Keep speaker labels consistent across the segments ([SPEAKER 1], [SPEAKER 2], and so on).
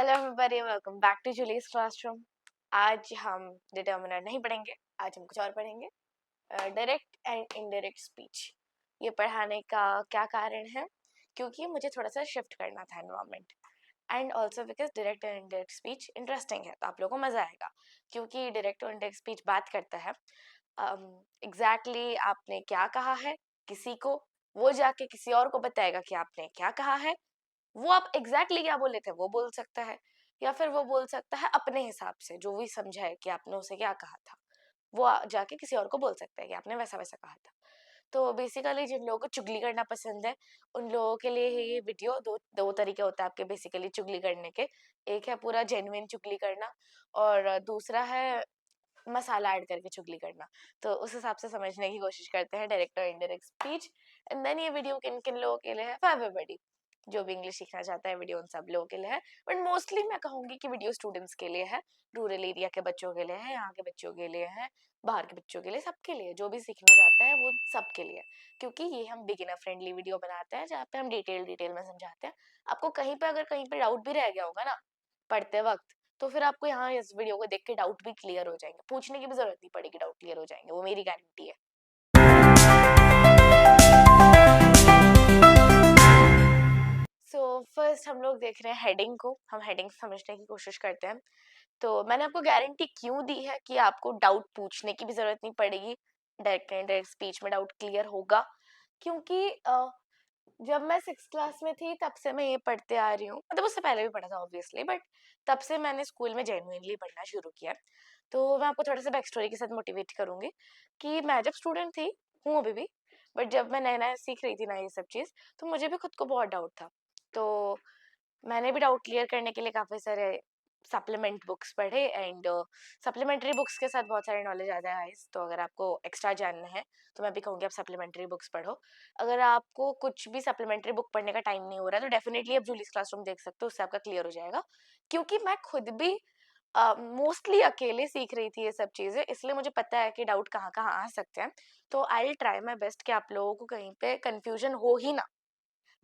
[SPEAKER 1] Hello everybody, welcome back to Julie's classroom. आज हम determiner नहीं पढ़ेंगे, आज हम कुछ और पढ़ेंगे। Direct and indirect speech. ये पढ़ाने का क्या कारण है? क्योंकि मुझे थोड़ा सा शिफ्ट करना था environment, and also because direct and indirect speech interesting है, तो आप लोगों को मजा आएगा। क्योंकि डायरेक्ट और इनडायरेक्ट स्पीच बात करता है एग्जैक्टली आपने क्या कहा है किसी को, वो जाके किसी और को बताएगा कि आपने क्या कहा है। वो आप एग्जैक्टली क्या बोले थे वो बोल सकता है, या फिर वो बोल सकता है अपने हिसाब से जो भी समझा है कि आपने उसे क्या कहा था, वो जाके किसी और को बोल सकता है कि आपने वैसा वैसा कहा था। तो बेसिकली जिन लोगों को चुगली करना पसंद है उन लोगों के लिए ये वीडियो दो दो तरीके होते हैं आपके बेसिकली चुगली करने के। एक है पूरा जेन्युइन चुगली करना, और दूसरा है मसाला ऐड करके चुगली करना। तो उस हिसाब से समझने की कोशिश करते हैं डायरेक्ट और इनडायरेक्ट स्पीच। एंड देन ये वीडियो किन किन लोगों के लिए है? For everybody. जो भी इंग्लिश सीखना चाहता है वीडियो उन सब लोगों के लिए है, बट मोस्टली मैं कहूंगी कि वीडियो स्टूडेंट्स के लिए है, रूरल एरिया के बच्चों के लिए है, यहाँ के बच्चों के लिए है, बाहर के बच्चों के लिए, सबके लिए जो भी सीखना चाहता है वो सबके लिए। क्योंकि ये हम बिगिनर फ्रेंडली वीडियो बनाते हैं जहाँ पे हम डिटेल में समझाते हैं। आपको कहीं पे अगर कहीं पे डाउट भी रह गया होगा ना पढ़ते वक्त, तो फिर आपको यहाँ इस वीडियो को देख के डाउट भी क्लियर हो जाएंगे, पूछने की भी जरूरत नहीं पड़ेगी, डाउट क्लियर हो जाएंगे, वो मेरी गारंटी है। सो फर्स्ट हम लोग देख रहे हैं हेडिंग को, हम हेडिंग समझने की कोशिश करते हैं। तो मैंने आपको गारंटी क्यों दी है कि आपको डाउट पूछने की भी जरूरत नहीं पड़ेगी, डायरेक्ट एंड डायरेक्ट स्पीच में डाउट क्लियर होगा। क्योंकि जब मैं 6th क्लास में थी तब से मैं ये पढ़ते आ रही हूँ, मतलब उससे पहले भी पढ़ा था ऑब्वियसली, बट तब से मैंने स्कूल में जेन्युइनली पढ़ना शुरू किया। तो मैं आपको थोड़ा सा बैक स्टोरी के साथ मोटिवेट करूंगी कि मैं जब स्टूडेंट थी, हूँ अभी भी, बट जब मैं नया नया सीख रही थी ना ये सब चीज़, तो मुझे भी खुद को बहुत डाउट था। तो मैंने भी डाउट क्लियर करने के लिए काफ़ी सारे सप्लीमेंट बुक्स पढ़े, एंड सप्लीमेंट्री बुक्स के साथ बहुत सारे नॉलेज आता है गाइस। तो अगर आपको एक्स्ट्रा जानना है तो मैं भी कहूँगी आप सप्लीमेंट्री बुक्स पढ़ो। अगर आपको कुछ भी सप्लीमेंट्री बुक पढ़ने का टाइम नहीं हो रहा है तो डेफिनेटली आप जूलीस क्लासरूम देख सकते हो, उससे आपका क्लियर हो जाएगा। क्योंकि मैं खुद भी मोस्टली अकेले सीख रही थी ये सब चीज़ें, इसलिए मुझे पता है कि डाउट कहाँ कहाँ आ सकते हैं। तो I will try my best कि आप लोगों को कहीं पे कंफ्यूजन हो ही ना।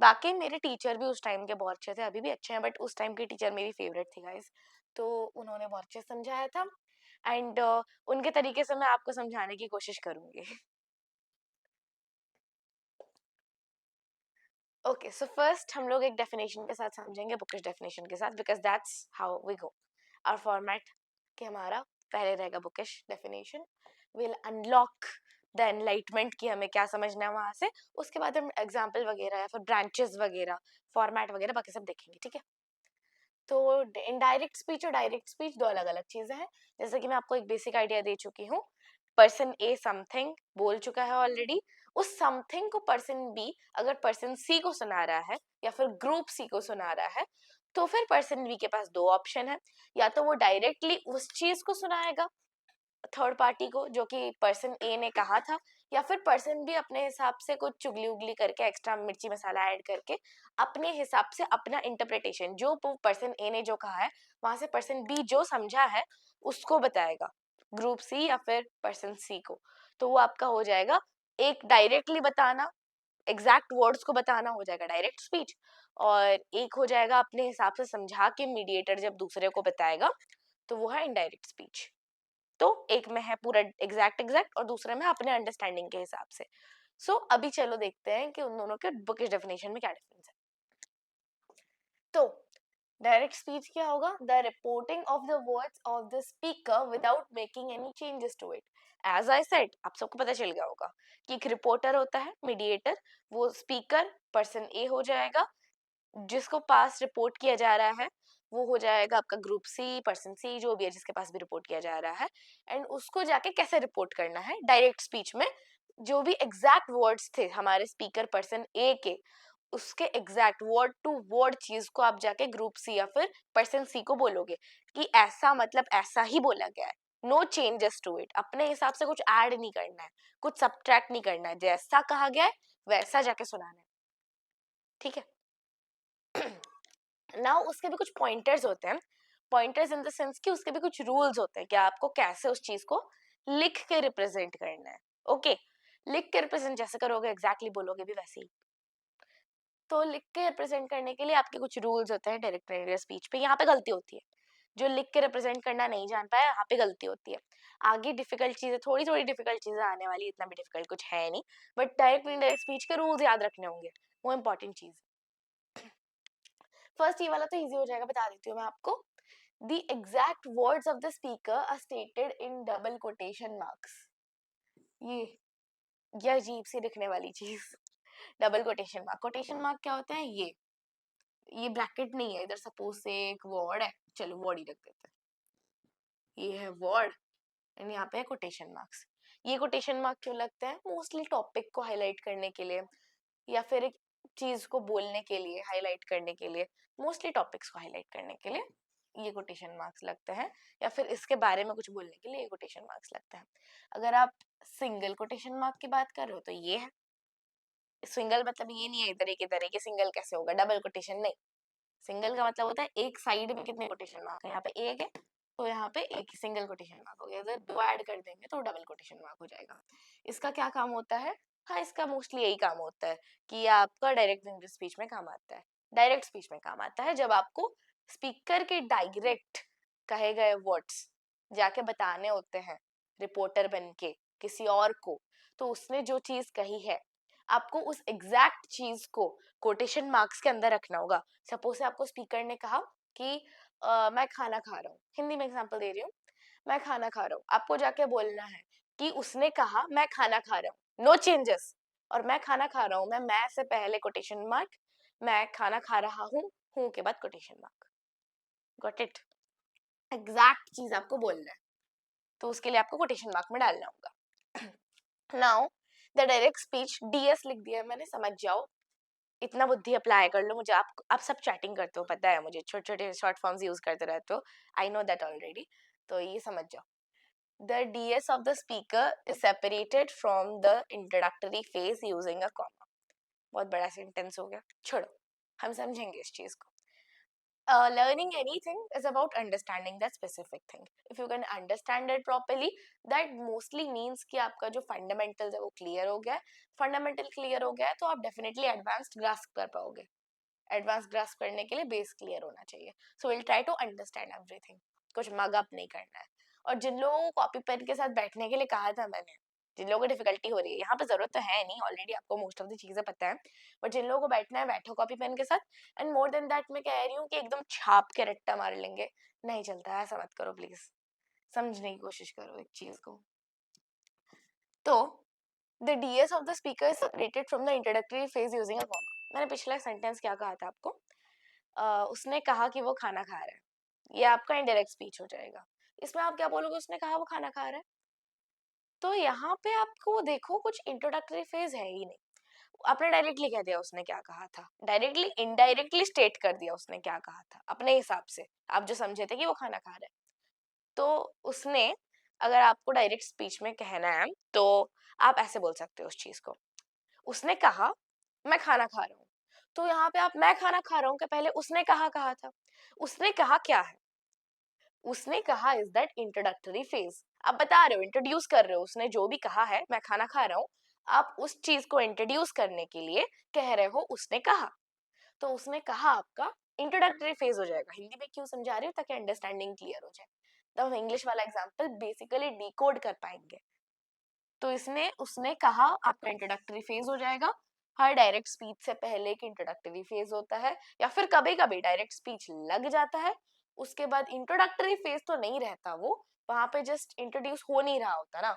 [SPEAKER 1] बाकी मेरे टीचर भी उस टाइम के बहुत अच्छे थे, अभी भी अच्छे हैं, बट उस टाइम की टीचर मेरी फेवरेट थी गाइस। तो उन्होंने बहुत अच्छे से समझाया था, एंड उनके तरीके से मैं आपको समझाने की कोशिश करूंगी। ओके, सो फर्स्ट हम लोग एक डेफिनेशन के साथ समझेंगे, बुकिश डेफिनेशन के साथ, because that's how we go our format. कि हमारा पहले रहेगा bookish definition, will unlock the enlightenment कि हमें क्या समझना है वहां से। उसके बाद हम एग्जाम्पल वगैरह या फिर ब्रांचेस वगैरह, फॉर्मेट वगैरह बाकी सब देखेंगे, ठीक है? तो इनडायरेक्ट स्पीच और डायरेक्ट स्पीच दो अलग अलग चीजें हैं। जैसे कि मैं आपको एक बेसिक आइडिया दे चुकी हूँ, पर्सन ए समथिंग बोल चुका है ऑलरेडी, उस समथिंग को पर्सन बी अगर पर्सन सी को सुना रहा है या फिर ग्रुप सी को सुना रहा है, तो फिर पर्सन बी के पास दो ऑप्शन है। या तो वो डायरेक्टली उस चीज को सुनाएगा थर्ड पार्टी को जो कि पर्सन ए ने कहा था, या फिर पर्सन भी अपने हिसाब से कुछ चुगली उगली करके एक्स्ट्रा मिर्ची मसाला ऐड करके अपने हिसाब से अपना इंटरप्रिटेशन, जो पर्सन ए ने जो कहा है वहां से पर्सन बी जो समझा है उसको बताएगा ग्रुप सी या फिर पर्सन सी को। तो वो आपका हो जाएगा एक डायरेक्टली बताना, एग्जैक्ट वर्ड्स को बताना हो जाएगा डायरेक्ट स्पीच, और एक हो जाएगा अपने हिसाब से समझा के मीडिएटर जब दूसरे को बताएगा, तो वो है इनडायरेक्ट स्पीच। तो एक में है पूरा एग्जैक्ट और दूसरे में अपने अंडरस्टैंडिंग के हिसाब से। अभी चलो देखते हैं कि उन दोनों के बुकिश डेफिनेशन में क्या डिफरेंस है। तो डायरेक्ट स्पीच क्या होगा? The reporting of the words of the speaker without making any changes to it. As I said, आप सबको पता चल गया होगा कि एक रिपोर्टर होता है, मीडिएटर, वो स्पीकर पर्सन ए हो जाएगा, जिसको पास रिपोर्ट किया जा रहा है वो हो जाएगा आपका ग्रुप सी, पर्सन सी, जो भी है जिसके पास भी रिपोर्ट किया जा रहा है। एंड उसको जाके कैसे रिपोर्ट करना है डायरेक्ट स्पीच में, जो भी एग्जैक्ट वर्ड्स थे हमारे स्पीकर पर्सन ए के, उसके एग्जैक्ट वर्ड टू वर्ड चीज को आप जाके ग्रुप सी या फिर पर्सन सी को बोलोगे कि ऐसा मतलब ऐसा ही बोला गया है, नो चेंजेस टू इट। अपने हिसाब से कुछ ऐड नहीं करना है, कुछ सब्ट्रैक्ट नहीं करना है, जैसा कहा गया है वैसा जाके सुनाना है, ठीक है? नाउ उसके भी कुछ पॉइंटर्स होते हैं, पॉइंटर्स इन द सेंस कि उसके भी कुछ रूल्स होते हैं कि आपको कैसे उस चीज को लिख के रिप्रेजेंट करना है। ओके, लिख के रिप्रेजेंट जैसे करोगे एग्जैक्टली बोलोगे भी वैसे ही। तो लिख के रिप्रेजेंट करने के लिए आपके कुछ रूल्स होते हैं डायरेक्ट एंड इनडायरेक्ट स्पीच पे, यहाँ पे गलती होती है। जो लिख के रिप्रेजेंट करना नहीं जान पाया, यहाँ पे गलती होती है। आगे डिफिकल्ट चीजें, थोड़ी थोड़ी डिफिकल्ट चीजें आने वाली, इतना भी डिफिकल्ट कुछ है नहीं, बट डायरेक्ट इनडायरेक्ट स्पीच के रूल्स याद रखने होंगे, वो इंपॉर्टेंट चीज। फर्स्ट ये वाला तो इजी हो जाएगा, बता देती हूँ मैं आपको। The exact words of the speaker are stated in double quotation marks. ये अजीब सी दिखने वाली चीज, double quotation mark. Quotation mark क्या होता है? ये ब्रैकेट नहीं है इधर, सपोज से एक वर्ड है, चलो वर्ड ही रख देते हैं, ये है वर्ड एंड यहाँ पे है कोटेशन मार्क्स। ये कोटेशन मार्क क्यों लगते हैं? मोस्टली टॉपिक को हाईलाइट करने के लिए, या फिर एक चीज को बोलने के लिए, हाईलाइट करने के लिए, मोस्टली टॉपिक्स को हाईलाइट करने के लिए ये कोटेशन मार्क्स लगते हैं, या फिर इसके बारे में कुछ बोलने के लिए ये कोटेशन मार्क्स लगते हैं। अगर आप सिंगल कोटेशन मार्क की बात कर रहे हो तो ये है सिंगल, मतलब ये नहीं है इधर एक इधर एक, सिंगल कैसे होगा? डबल कोटेशन नहीं, सिंगल का मतलब होता है एक साइड में कितने कोटेशन मार्क है, यहाँ पे एक है तो यहाँ पे एक सिंगल कोटेशन मार्क हो गया, अगर दो ऐड कर देंगे तो डबल कोटेशन मार्क हो जाएगा। इसका क्या काम होता है? हाँ, इसका मोस्टली यही काम होता है कि ये आपका डायरेक्ट इंग्लिश स्पीच में काम आता है। डायरेक्ट स्पीच में काम आता है जब आपको स्पीकर के डायरेक्ट कहे गए वर्ड्स जाके बताने होते हैं रिपोर्टर बन के किसी और को, तो उसने जो चीज कही है आपको उस एग्जैक्ट चीज को कोटेशन मार्क्स के अंदर रखना होगा। सपोज से आपको स्पीकर ने कहा कि मैं खाना खा रहा हूँ, हिंदी में एग्जांपल दे रही हूँ, मैं खाना खा रहा हूँ, आपको जाके बोलना है कि उसने कहा मैं खाना खा रहा हूँ, नो चेंजेस, और मैं खाना खा रहा हूँ, मैं से पहले कोटेशन मार्क, मैं खाना खा रहा हूँ के बाद quotation mark. Got it? Exact चीज आपको बोलना है तो उसके लिए आपको कोटेशन मार्क में डालना होगा। Now the direct speech, DS लिख दिया मैंने, समझ जाओ, इतना बुद्धि अप्लाई कर लो। मुझे आप सब चैटिंग करते हो पता है, मुझे छोटे छोटे शॉर्ट फॉर्म्स यूज करते रहते हो, आई नो दैट ऑलरेडी, तो ये समझ जाओ। The DS of the speaker is separated from the introductory phase using a comma. बहुत बड़ा सेंटेंस हो गया, छोड़ो, हम समझेंगे इस चीज को। Learning anything is about understanding that specific thing. If you can understand it properly, that mostly means कि आपका जो fundamentals है वो clear हो गया है। Fundamental clear हो गया है तो आप definitely advanced grasp कर पाओगे। Advanced grasp करने के लिए base clear होना चाहिए। So we'll try to understand everything. कुछ mug up नहीं करना है। और जिन लोगों को कॉपी पेन के साथ बैठने के लिए कहा था मैंने, जिन लोगों को डिफिकल्टी हो रही है, यहाँ पे जरूरत तो है नहीं, ऑलरेडी आपको मोस्ट ऑफ द चीजें पता है, बट जिन लोगों को बैठना है बैठो कॉपी पेन के साथ। एंड मोर देन दैट मैं कह रही हूँ कि एकदम छाप के रट्टा मार लेंगे, नहीं चलता है, ऐसा मत करो प्लीज, समझने की कोशिश करो एक चीज को। तो the DS of the speaker is separated from the introductory phase using a comma. मैंने पिछला सेंटेंस क्या कहा था आपको? उसने कहा कि वो खाना खा रहा है, ये आपका इनडायरेक्ट स्पीच हो जाएगा। इसमें आप क्या बोलोगे? उसने कहा वो खाना खा रहा है, तो यहाँ पे आपको देखो कुछ इंट्रोडक्टरी फेज है ही नहीं, आपने डायरेक्टली कह दिया उसने क्या कहा था, डायरेक्टली इनडायरेक्टली स्टेट कर दिया उसने क्या कहा था अपने हिसाब से, आप जो समझे थे कि वो खाना खा रहा है। तो उसने, अगर आपको डायरेक्ट स्पीच में कहना है तो आप ऐसे बोल सकते हो उस चीज को, उसने कहा मैं खाना खा रहा हूँ। तो यहाँ पे आप मैं खाना खा रहा हूँ के पहले उसने कहा था, उसने कहा क्या है? उसने कहा इज दैट इंट्रोडक्टरी फेज, आप बता रहे हो, इंट्रोड्यूस कर रहे हो, उसने जो भी कहा है मैं खाना खा रहा हूँ, आप उस चीज को इंट्रोड्यूस करने के लिए कह रहे हो उसने कहा, तो उसने कहा आपका इंट्रोडक्टरी फेज हो जाएगा। हिंदी में क्यों समझा रही हूँ? ताकि अंडरस्टैंडिंग क्लियर हो जाए, तो हम इंग्लिश वाला एग्जांपल बेसिकली डिकोड कर पाएंगे। तो इसने उसने कहा आपका इंट्रोडक्टरी फेज हो जाएगा। हर डायरेक्ट स्पीच से पहले एक इंट्रोडक्टरी फेज होता है, या फिर कभी कभी डायरेक्ट स्पीच लग जाता है, उसके बाद इंट्रोडक्टरी फेज तो नहीं रहता, वो वहां पे जस्ट इंट्रोड्यूस हो नहीं रहा होता ना,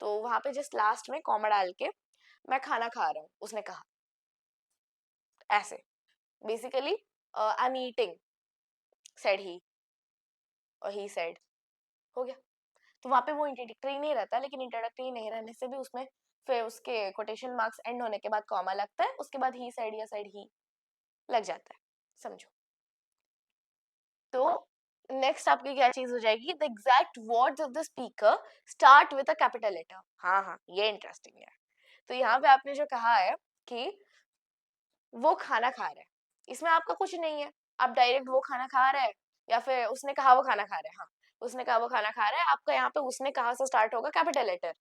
[SPEAKER 1] तो वहां पे जस्ट लास्ट में कॉमा डाल के मैं खाना खा रहा हूँ उसने कहा, ऐसे basically I am eating said he, और ही सेड, हो गया। तो वहां पे वो इंट्रोडक्टरी नहीं रहता, लेकिन इंट्रोडक्टरी नहीं रहने से भी उसमें फिर उसके कोटेशन मार्क्स एंड होने के बाद कॉमा लगता है, उसके बाद ही साइड या साइड ही लग जाता है, समझो। तो नेक्स्ट आपकी क्या चीज हो जाएगी? The exact words of the speaker start with a capital letter. हाँ हाँ, ये इंटरेस्टिंग है। तो यहाँ पे आपने जो कहा है कि वो खाना खा रहा है, इसमें आपका कुछ नहीं है, आप डायरेक्ट वो खाना खा रहा है, या फिर उसने कहा वो खाना खा रहा है, हाँ उसने कहा वो खाना खा रहा है, आपका यहाँ पे उसने कहा से स्टार्ट होगा कैपिटल लेटर,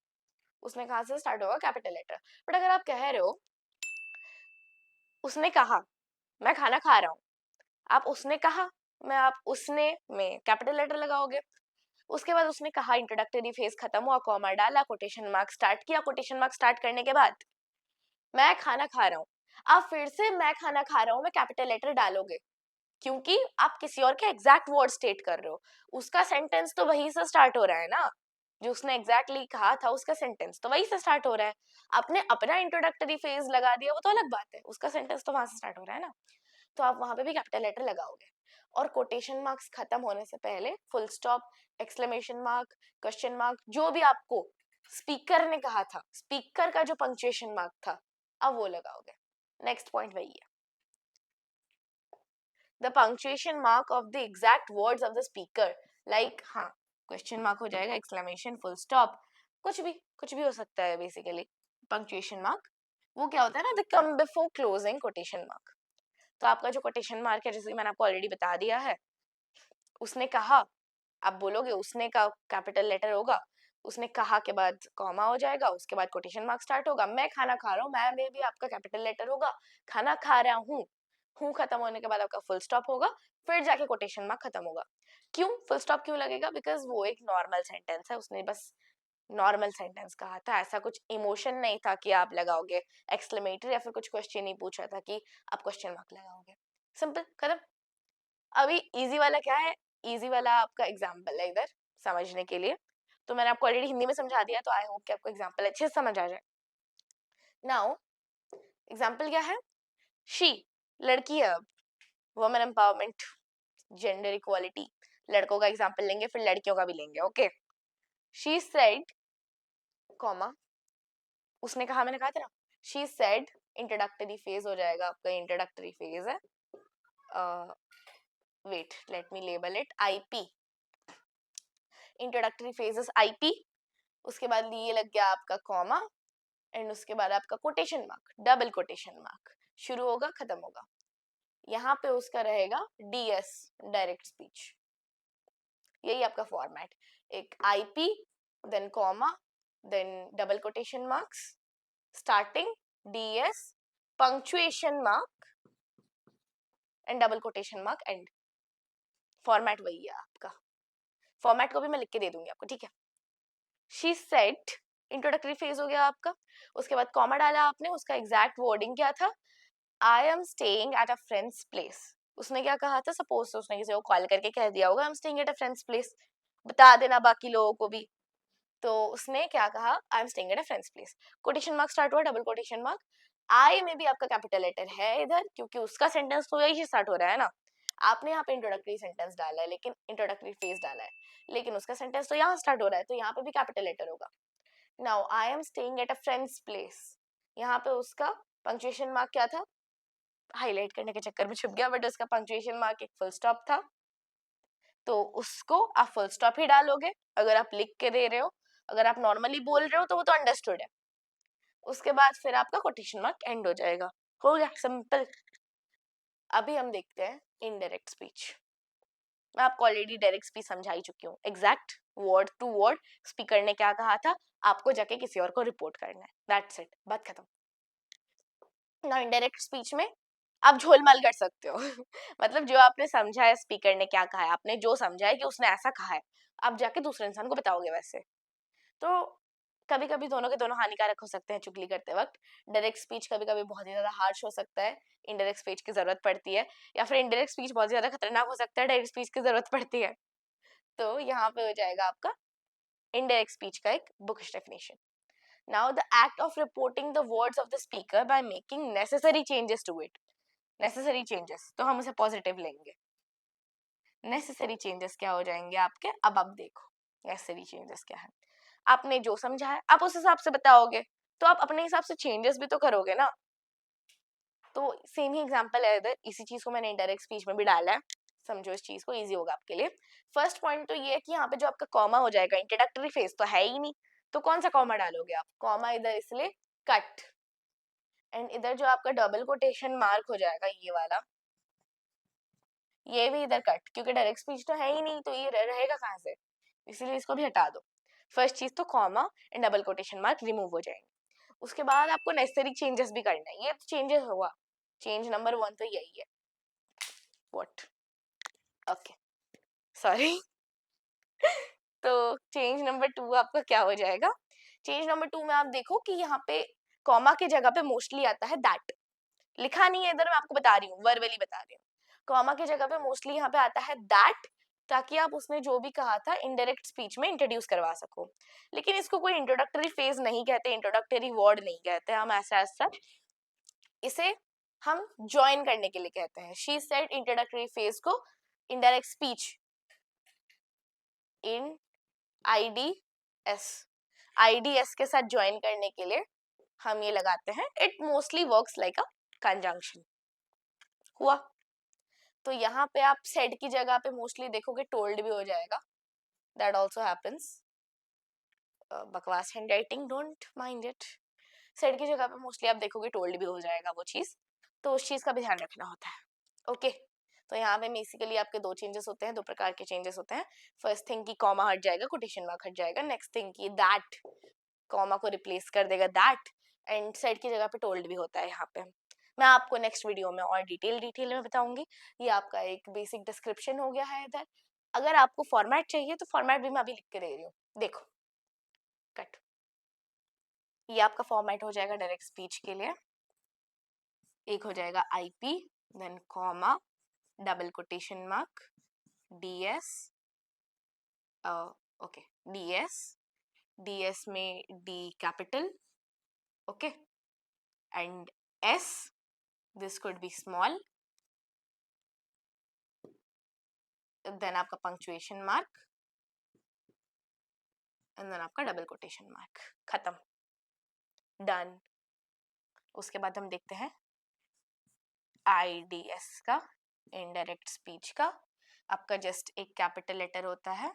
[SPEAKER 1] उसने कहा से स्टार्ट होगा कैपिटल लेटर। बट अगर आप कह रहे हो उसने कहा मैं खाना खा रहा हूँ, आप उसने कहा, मैं आप उसने में कैपिटल लेटर लगाओगे। उसके बाद उसने कहा, इंट्रोडक्टरी फेज खत्म हुआ, कॉमा डाला, कोटेशन मार्क स्टार्ट किया, कोटेशन मार्क स्टार्ट करने के बाद मैं खाना खा रहा हूँ, आप फिर से मैं खाना खा रहा हूँ मैं कैपिटल लेटर डालोगे, क्योंकि आप किसी और के एग्जैक्ट वर्ड स्टेट कर रहे हो, उसका सेंटेंस तो वही से स्टार्ट हो रहा है ना, जो उसने एग्जैक्टली कहा था उसका सेंटेंस तो वही से स्टार्ट हो रहा है। आपने अपना इंट्रोडक्टरी फेज लगा दिया वो तो अलग बात है, उसका सेंटेंस तो वहां से स्टार्ट हो रहा है ना, तो आप वहां पे भी कैपिटल लेटर लगाओगे। और कोटेशन मार्क्स खत्म होने से पहले full stop, exclamation mark, question mark, जो भी आपको स्पीकर ने कहा था, स्पीकर का जो पंक्चुएशन मार्क था, अब वो लगाओगे। नेक्स्ट पॉइंट वही है, the punctuation mark of the exact words of the speaker, like हाँ क्वेश्चन मार्क हो जाएगा, एक्सक्लेमेशन, फुल स्टॉप, कुछ भी हो सकता है बेसिकली। पंक्चुएशन मार्क वो क्या होता है ना, the come before closing quotation mark. तो आपका जो कोटेशन मार्क है, जैसे मैंने आपको ऑलरेडी बता दिया है, उसने कहा, आप बोलोगे उसने का कैपिटल लेटर होगा, उसने कहा के बाद कॉमा हो जाएगा, उसके बाद कोटेशन मार्क स्टार्ट होगा, मैं खाना खा रहा हूँ, मैं में भी आपका कैपिटल लेटर होगा, खाना खा रहा हूँ खत्म होने के बाद आपका फुल स्टॉप होगा, फिर जाके कोटेशन मार्क खत्म होगा। क्यों फुल स्टॉप क्यों लगेगा? बिकॉज वो एक नॉर्मल सेंटेंस है, उसने बस नॉर्मल सेंटेंस कहा था, ऐसा कुछ इमोशन नहीं था कि आप लगाओगे एक्सक्लेमेटरी, या फिर कुछ क्वेश्चन नहीं पूछा था कि आप क्वेश्चन मार्क लगाओगे। सिंपल, खत्म। अभी इजी वाला क्या है, इजी वाला आपका एग्जाम्पल है इधर समझने के लिए, तो मैंने आपको ऑलरेडी हिंदी में समझा दिया, तो आई होप कि आपको एग्जाम्पल अच्छे से समझ आ जाए। नाउ एग्जाम्पल क्या है, शी लड़की है, अब वुमेन एम्पावरमेंट, जेंडर इक्वालिटी, लड़कों का एग्जाम्पल लेंगे फिर लड़कियों का भी लेंगे, ओके। शी सेड कॉमा, उसने कहा, मैंने कहा था ना, शी सेड, इंट्रोडक्टरी फेज हो जाएगा आपका, इंट्रोडक्टरी फेज है, wait let me label it IP, introductory phases IP, उसके बाद ये लग गया आपका कॉमा, एंड उसके बाद आपका quotation mark, double quotation mark, शुरू होगा खत्म होगा, यहाँ पे उसका रहेगा डीएस, डायरेक्ट स्पीच। यही आपका फॉर्मेट, एक IP, then comma, then double quotation marks, starting, DS, punctuation mark and double quotation mark, end. Format वही है आपका, फॉर्मेट को भी मैं लिख के दे दूंगी आपको, ठीक है। शी सेड, इंट्रोडक्टरी फेज हो गया आपका, उसके बाद कॉमा डाला आपने, उसका एग्जैक्ट वर्डिंग क्या था, I am staying at a friends place. उसने क्या कहा था, सपोज से उसने किसी को कॉल करके कह दिया होगा I am staying at a friends place, बता देना बाकी लोगों को भी, तो उसने क्या कहा, I am staying at a friends place, quotation mark start हुआ, डबल कोटेशन मार्क, आई में भी आपका कैपिटल लेटर है इधर, क्योंकि उसका सेंटेंस तो यही स्टार्ट हो रहा है ना, आपने यहाँ पे इंट्रोडक्टरी सेंटेंस डाला है, लेकिन इंट्रोडक्टरी फेज डाला है, लेकिन उसका सेंटेंस तो यहाँ स्टार्ट हो रहा है, तो यहाँ पे भी कैपिटल लेटर होगा। Now I am staying at a friends place, यहाँ पे उसका पंक्चुएशन मार्क क्या था, हाईलाइट करने के चक्कर में छुप गया, बट उसका पंक्चुएशन मार्क एक फुल स्टॉप था, तो उसको आप फुल स्टॉप ही डालोगे, अगर आप लिख के दे रहे हो, अगर आप नॉर्मली बोल रहे हो तो वो तो अंडरस्टूड है, उसके बाद फिर आपका कोटेशन मार्क एंड हो जाएगा, हो गया सिंपल। अभी हम देखते हैं इनडायरेक्ट स्पीच। मैं आपको ऑलरेडी डायरेक्ट स्पीच समझा ही चुकी हूँ, exact word to word speaker ने क्या कहा था, आपको जाके किसी और को रिपोर्ट करना है, दैट्स इट, बात खत्म। ना इनडायरेक्ट स्पीच में आप झोलमाल कर सकते हो मतलब जो आपने समझा है स्पीकर ने क्या कहा है, आपने जो समझा है कि उसने ऐसा कहा है, आप जाके दूसरे इंसान को बताओगे वैसे। तो कभी कभी दोनों के दोनों हानिकारक हो सकते हैं चुगली करते वक्त, डायरेक्ट स्पीच कभी कभी बहुत ही ज्यादा हार्श हो सकता है, इनडायरेक्ट स्पीच की जरूरत पड़ती है, या फिर इनडायरेक्ट स्पीच बहुत ज्यादा खतरनाक हो सकता है, डायरेक्ट स्पीच की जरूरत पड़ती है। तो यहाँ पे हो जाएगा आपका इनडायरेक्ट स्पीच का एक bookish definition. Now the act of reporting the words of the speaker by making necessary changes to it, necessary changes तो हम उसे पॉजिटिव लेंगे, नेसेसरी चेंजेस क्या हो जाएंगे आपके, अब आप देखो नेसेसरी चेंजेस क्या है, आपने जो समझा है आप उस हिसाब से बताओगे, तो आप अपने हिसाब से चेंजेस भी तो करोगे ना। तो सेम ही एग्जांपल है इधर, इसी चीज को मैंने इनडायरेक्ट स्पीच में भी डाला है, समझो इस चीज को, इजी होगा आपके लिए। फर्स्ट पॉइंट तो ये है कि यहाँ पे जो आपका कॉमा हो जाएगा, इंट्रोडक्टरी फेज तो है ही नहीं, तो कौन सा कॉमा डालोगे आप, कॉमा इधर इसलिए कट, एंड इधर जो आपका डबल कोटेशन मार्क हो जाएगा ये वाला, ये भी इधर कट, क्योंकि डायरेक्ट स्पीच तो है ही नहीं, तो ये रहेगा कहाँ से, इसीलिए इसको भी हटा दो। फर्स्ट चीज तो comma and double quotation mark remove हो जाएंगे। उसके बाद आपको नेसेसरी चेंजेस भी करना है, ये चेंजेस हुआ, चेंज नंबर 1 तो यही है. What? Okay, sorry. तो चेंज नंबर 2 आपका क्या हो जाएगा? चेंज नंबर 2 में आप देखो कि यहाँ पे कॉमा की जगह पे मोस्टली आता है दैट. लिखा नहीं है इधर, मैं आपको बता रही हूँ, वर्बली बता रही हूँ. कॉमा की जगह पे मोस्टली यहाँ पे आता है दैट, ताकि आप उसने जो भी कहा था इनडायरेक्ट स्पीच में इंट्रोड्यूस करवा सको. लेकिन इसको कोई इंट्रोडक्टरी फेज नहीं कहते, इंट्रोडक्टरी वर्ड नहीं कहते हम ऐसा ऐसा. इसे हम ज्वाइन करने के लिए कहते हैं. शी सेड इंट्रोडक्टरी फेज को indirect speech in IDS. IDS के साथ ज्वाइन करने के लिए हम ये लगाते हैं. It mostly works like a conjunction. हुआ. तो यहाँ पे आप सेड की जगह पे मोस्टली देखोगे टोल्ड भी हो जाएगा. That also happens. बकवास hand writing, don't mind it. Said की जगह पे मोस्टली आप देखोगे टोल्ड भी हो जाएगा वो चीज. तो उस चीज का भी ध्यान रखना होता है. ओके. तो यहाँ पे बेसिकली आपके दो चेंजेस होते हैं, दो प्रकार के चेंजेस होते हैं. फर्स्ट थिंग की कॉमा हट जाएगा, कोटेशन मार्क हट जाएगा. नेक्स्ट थिंग की दैट कॉमा को रिप्लेस कर देगा दैट, एंड सेड की जगह पे टोल्ड भी होता है यहाँ पे. मैं आपको नेक्स्ट वीडियो में और डिटेल में बताऊंगी. ये आपका एक बेसिक डिस्क्रिप्शन हो गया है इधर. अगर आपको फॉर्मेट चाहिए तो फॉर्मेट भी मैं अभी लिख के दे रही हूँ. देखो, कट. ये आपका फॉर्मेट हो जाएगा डायरेक्ट स्पीच के लिए. एक हो जाएगा IP, then comma, double quotation mark, DS. Okay, DS में D capital. Okay. And S, this could be small. Then आपका पंक्चुएशन मार्क, एंड देन आपका डबल कोटेशन मार्क. खत्म. डन. उसके बाद हम देखते हैं IDS का, इनडायरेक्ट स्पीच का. आपका जस्ट एक कैपिटल लेटर होता है.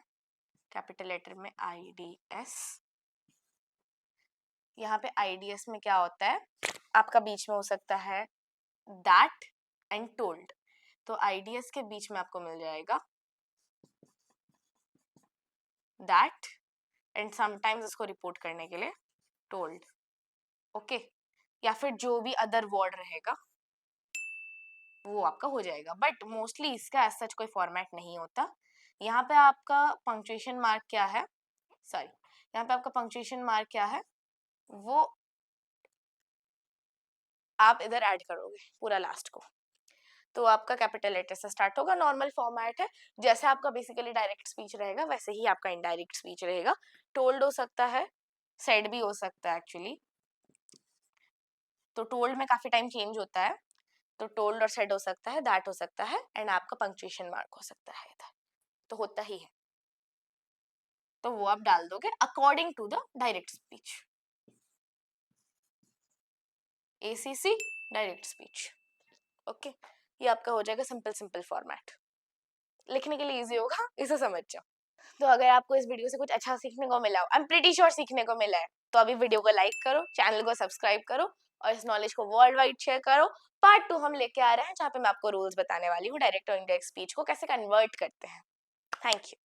[SPEAKER 1] कैपिटल लेटर में IDS. यहाँ पे IDS में क्या होता है, आपका बीच में हो सकता है दैट एंड टोल्ड. तो IDS के बीच में आपको मिल जाएगा दैट, एंड समटाइम्स इसको रिपोर्ट करने के लिए टोल्ड. ओके. या फिर जो भी अदर वर्ड रहेगा वो आपका हो जाएगा. बट मोस्टली इसका ऐसा कोई फॉर्मेट नहीं होता. यहाँ पे आपका पंक्चुएशन मार्क क्या है, सॉरी, यहाँ पे आपका पंक्चुएशन मार्क क्या है वो आप इधर ऐड करोगे पूरा लास्ट को. तो आपका कैपिटल लेटर से स्टार्ट होगा. नॉर्मल फॉर्मेट है. जैसे आपका बेसिकली डायरेक्ट स्पीच रहेगा वैसे ही आपका इनडायरेक्ट स्पीच रहेगा. टोल्ड हो सकता है, सेड भी हो सकता है एक्चुअली. तो टोल्ड में काफी टाइम चेंज होता है. तो टोल्ड और सेड हो सकता है, दैट हो सकता है, एंड आपका पंक्चुएशन मार्क हो सकता है इधर. तो होता ही है. तो वो आप डाल दोगे according to the direct speech. ACC direct speech. Okay. ये आपका हो जाएगा सिंपल फॉर्मेट. लिखने के लिए इजी होगा, इसे समझ जाओ. तो अगर आपको इस वीडियो से कुछ अच्छा सीखने को मिला हो, आई एम प्रीटी श्योर सीखने को मिला है, तो अभी वीडियो को लाइक करो, चैनल को सब्सक्राइब करो, और इस नॉलेज को वर्ल्ड वाइड शेयर करो. पार्ट 2 हम लेके आ रहे हैं जहाँ पे मैं आपको रूल्स बताने वाली हूँ डायरेक्ट और इनडायरेक्ट स्पीच को कैसे कन्वर्ट करते हैं. Thank you.